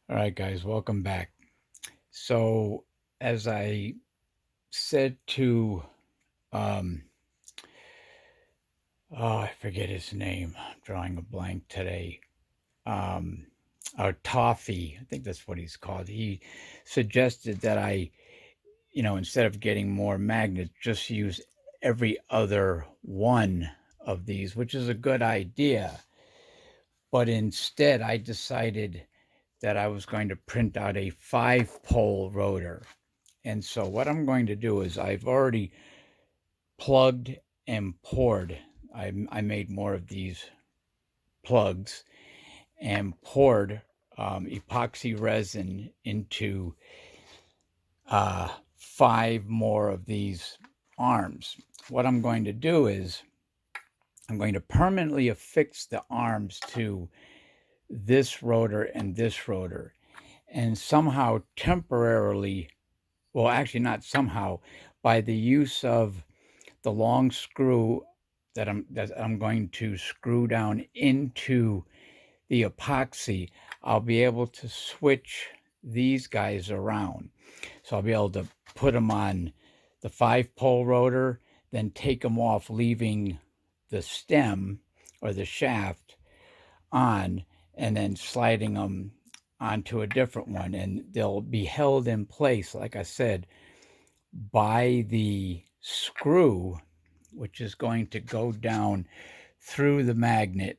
All right, guys, welcome back. So, as I said to, um, I forget his name. I'm drawing a blank today. Um, Toffee, I think that's what he's called. He suggested that instead of getting more magnets, just use every other one of these, which is a good idea. But instead, I decided that I was going to print out a 5-pole rotor. And so what I'm going to do is I've already plugged and poured. I made more of these plugs and poured epoxy resin into 5 more of these arms. What I'm going to do is I'm going to permanently affix the arms to this rotor and this rotor, and somehow temporarily, well, actually not somehow, by the use of the long screw that I'm going to screw down into the epoxy, I'll be able to switch these guys around. So I'll be able to put them on the 5-pole rotor, then take them off, leaving the stem or the shaft on, and then sliding them onto a different one. And they'll be held in place, like I said, by the screw, which is going to go down through the magnet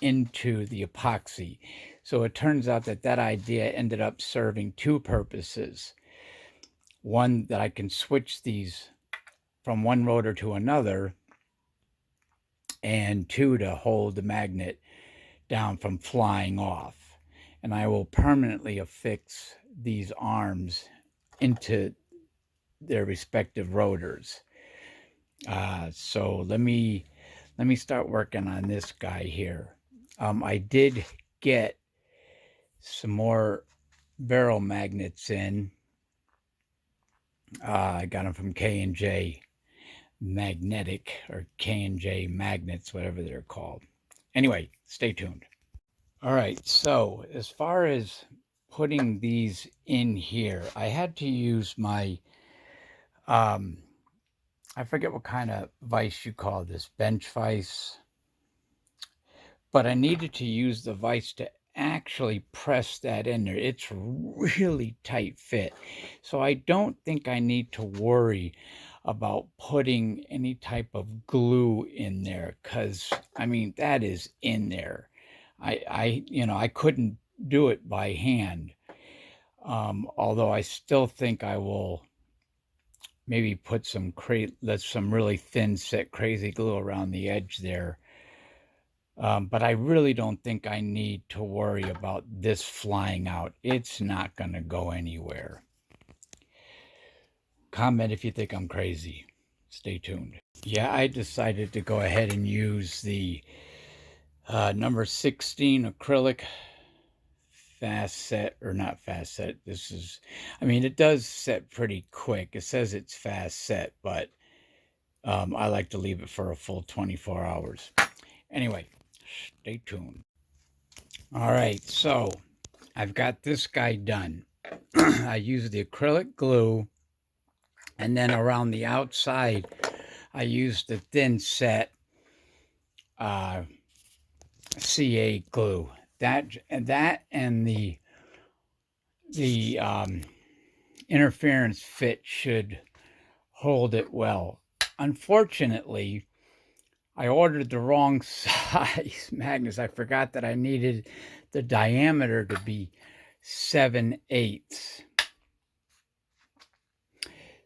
into the epoxy. So it turns out that that idea ended up serving 2 purposes. One, that I can switch these from one rotor to another, and 2, to hold the magnet down from flying off. And I will permanently affix these arms into their respective rotors. So let me start working on this guy here. I did get some more barrel magnets in. I got them from K&J Magnetic, or K&J Magnets, whatever they're called. Anyway, stay tuned. All right, so as far as putting these in here, I had to use my I forget what kind of vise you call this, bench vise, but I needed to use the vise to actually press that in there. It's really tight fit. So I don't think I need to worry about putting any type of glue in there, because I mean, that is in there. I couldn't do it by hand. Although I still think I will maybe put some really thin set crazy glue around the edge there. But I really don't think I need to worry about this flying out. It's not going to go anywhere. Comment if you think I'm crazy. Stay tuned. Yeah, I decided to go ahead and use the number 16 acrylic fast set, or not fast set. I mean, it does set pretty quick. It says it's fast set, but I like to leave it for a full 24 hours. Anyway, stay tuned. All right, so I've got this guy done. I use the acrylic glue, and then around the outside, I used the thin set uh, CA glue. That and the interference fit should hold it well. Unfortunately, I ordered the wrong size magnets. I forgot that I needed the diameter to be 7/8.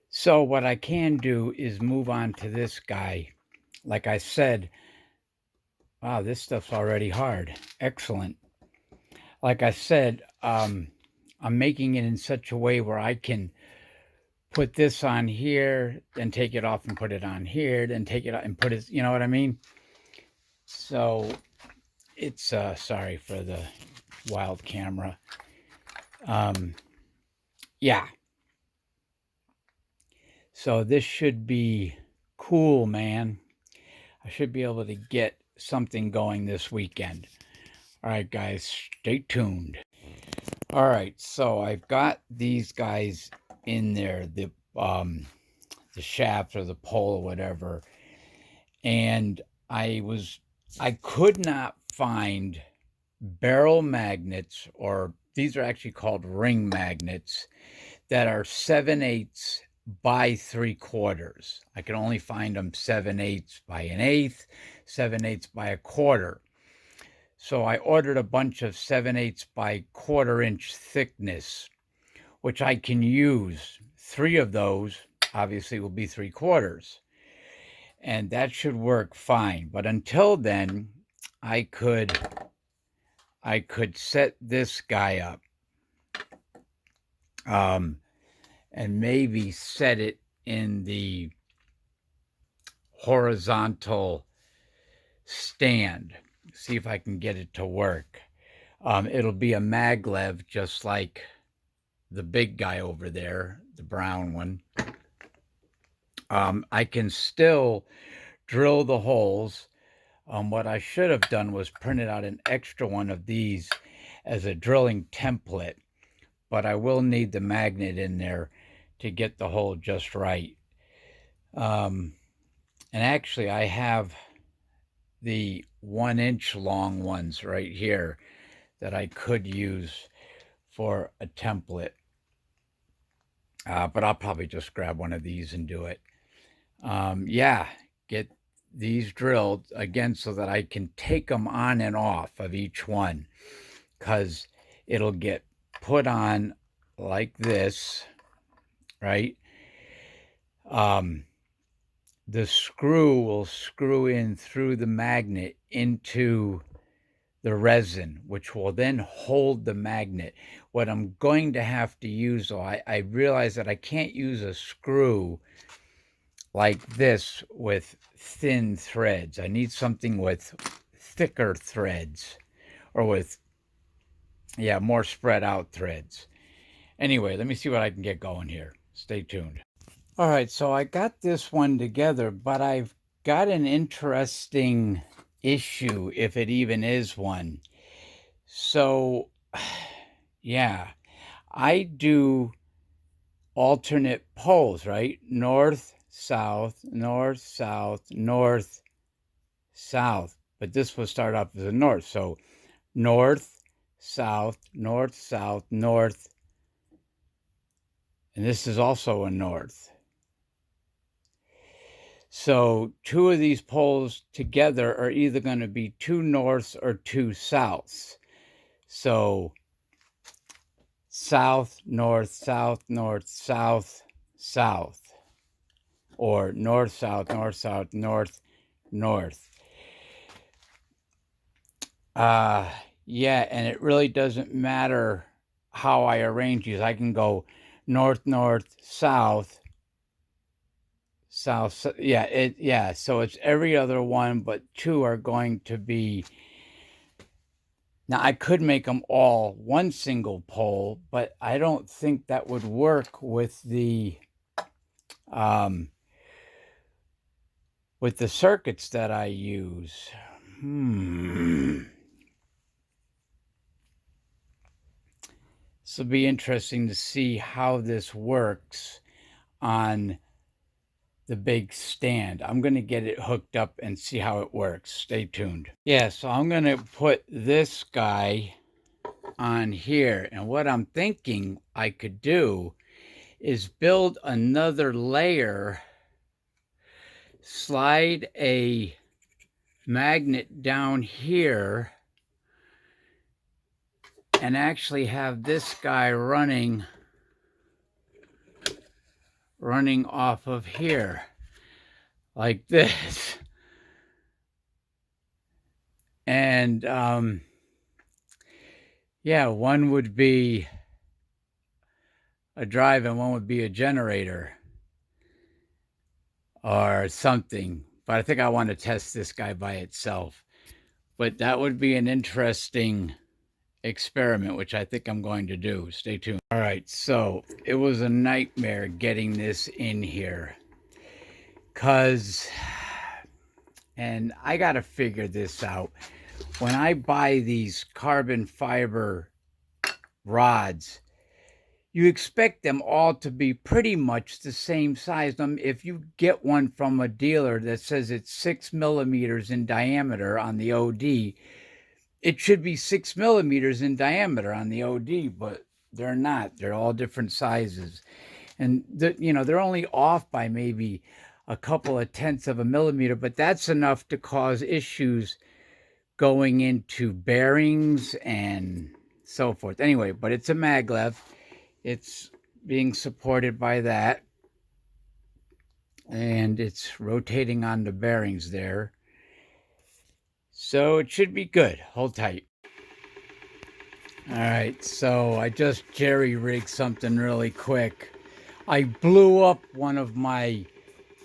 So what I can do is move on to this guy. Like I said, wow, this stuff's already hard. Excellent. Like I said, I'm making it in such a way where I can put this on here, then take it off and put it on here, then take it out and put it, you know what I mean? So it's, sorry for the wild camera. Yeah. So this should be cool, man. I should be able to get something going this weekend. All right, guys, stay tuned. All right, so I've got these guys in there, the shaft or the pole or whatever, and I could not find barrel magnets, or these are actually called ring magnets, that are 7/8 by 3/4. I can only find them 7/8 by an eighth, 7/8 by a quarter. So I ordered a bunch of 7/8 by quarter-inch thickness, which I can use. 3 of those obviously will be 3/4, and that should work fine. But until then, I could set this guy up, and maybe set it in the horizontal stand. See if I can get it to work. It'll be a maglev, just like the big guy over there, the brown one. I can still drill the holes. What I should have done was printed out an extra one of these as a drilling template, but I will need the magnet in there to get the hole just right. And actually, I have the 1-inch long ones right here that I could use for a template. But I'll probably just grab one of these and do it. Yeah, get these drilled again so that I can take them on and off of each one, because it'll get put on like this, right? The screw will screw in through the magnet into the resin, which will then hold the magnet. What I'm going to have to use, though, I realize that I can't use a screw like this with thin threads. I need something with thicker threads, or with, yeah, more spread out threads. Anyway, let me see what I can get going here. Stay tuned. All right, so I got this one together, but I've got an interesting issue, if it even is one. So, yeah, I do alternate poles, right? North, south, north, south, north, south. But this will start off as a north. So north, south, north, south, north. And this is also a north. So 2 of these poles together are either going to be 2 norths or 2 souths. So south, north, south, north, south, south. Or north, south, north, south, north, north. Yeah, and it really doesn't matter how I arrange these. I can go north, north, south, south, yeah, so it's every other one, but 2 are going to be. Now, I could make them all one single pole, but I don't think that would work with the circuits that I use. This will be interesting to see how this works on the big stand. I'm going to get it hooked up and see how it works. Stay tuned. Yeah, so I'm going to put this guy on here. And what I'm thinking I could do is build another layer, slide a magnet down here, and actually have this guy running off of here like this. And yeah, one would be a drive and one would be a generator or something. But I think I want to test this guy by itself. But that would be an interesting experiment, which I think I'm going to do. Stay tuned. All right, so it was a nightmare getting this in here, and I got to figure this out. When I buy these carbon fiber rods, you expect them all to be pretty much the same size. If you get one from a dealer that says it's 6 millimeters in diameter on the OD, it should be 6 millimeters in diameter on the OD, but they're not. They're all different sizes. And, they're only off by maybe a couple of tenths of a millimeter, but that's enough to cause issues going into bearings and so forth. Anyway, but it's a maglev. It's being supported by that. And it's rotating on the bearings there. So it should be good. Hold tight. All right, so I just jerry-rigged something really quick. I blew up one of my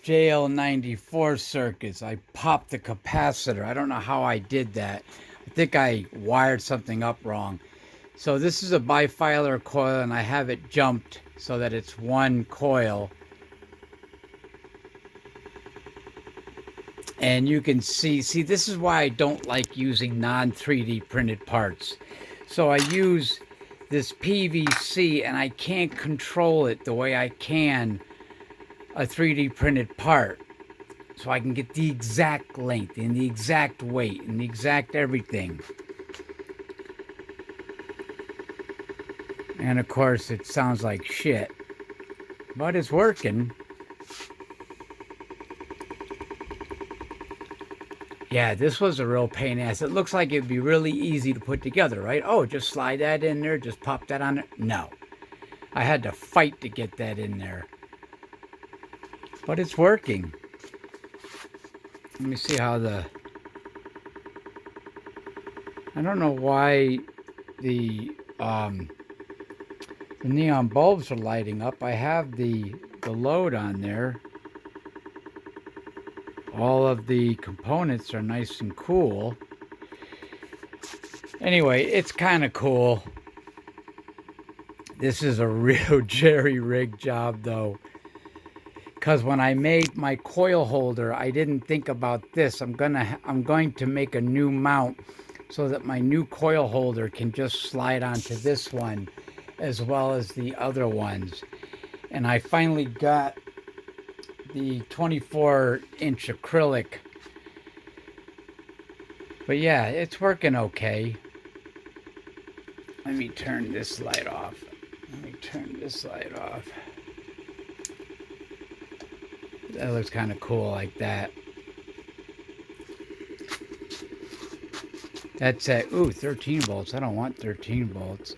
JL94 circuits. I popped the capacitor. I don't know how I did that. I think I wired something up wrong. So this is a bifilar coil, and I have it jumped so that it's one coil. And you can see, this is why I don't like using non-3D printed parts. So I use this PVC, and I can't control it the way I can a 3D printed part. So I can get the exact length and the exact weight and the exact everything. And of course it sounds like shit, but it's working. Yeah, this was a real pain in the ass. It looks like it'd be really easy to put together, right? Oh, just slide that in there, just pop that on there. No. I had to fight to get that in there. But it's working. Let me see how I don't know why the neon bulbs are lighting up. I have the load on there. All of the components are nice and cool. Anyway, it's kind of cool. This is a real jerry-rig job, though. Because when I made my coil holder, I didn't think about this. I'm going to make a new mount so that my new coil holder can just slide onto this one as well as the other ones. And I finally got the 24-inch acrylic. But yeah, it's working okay. Let me turn this light off. That looks kind of cool like that. That's at, 13 volts. I don't want 13 volts.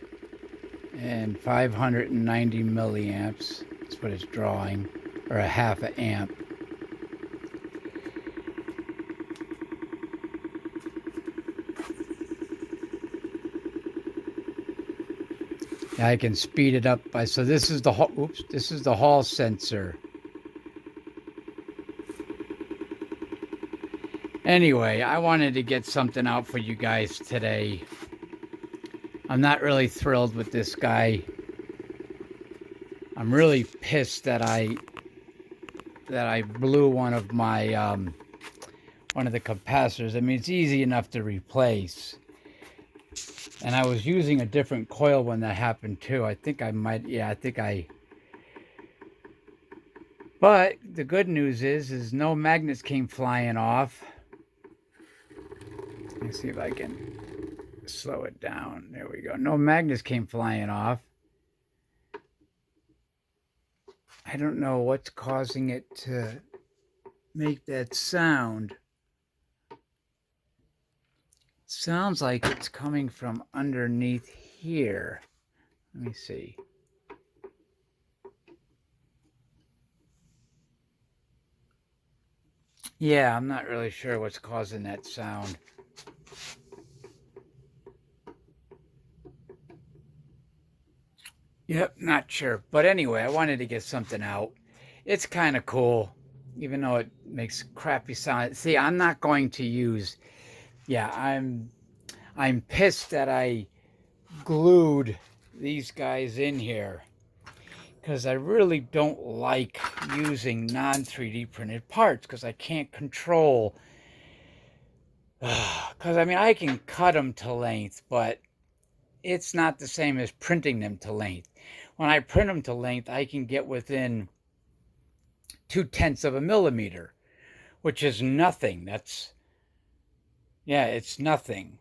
And 590 milliamps. That's what it's drawing. Or a half an amp. Now I can speed it up by, so this is the this is the hall sensor. Anyway, I wanted to get something out for you guys today. I'm not really thrilled with this guy. I'm really pissed that I blew one of my one of the capacitors. I mean, it's easy enough to replace. And I was using a different coil when that happened too. I think I might, but the good news is no magnets came flying off. Let me see if I can slow it down. There we go. No magnets came flying off. I don't know what's causing it to make that sound. Sounds like it's coming from underneath here. Let me see. Yeah, I'm not really sure what's causing that sound. Yep, not sure. But anyway, I wanted to get something out. It's kind of cool, even though it makes crappy sound. See, I'm not going to use... Yeah, I'm pissed that I glued these guys in here. Because I really don't like using non-3D printed parts. Because I can't control... Because, I mean, I can cut them to length, but... it's not the same as printing them to length. When I print them to length, I can get within 0.2 of a millimeter, which is nothing. Yeah, it's nothing.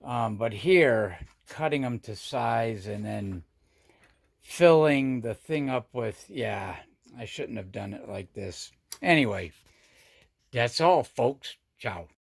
But here, cutting them to size and then filling the thing up with, yeah, I shouldn't have done it like this. Anyway, that's all, folks. Ciao.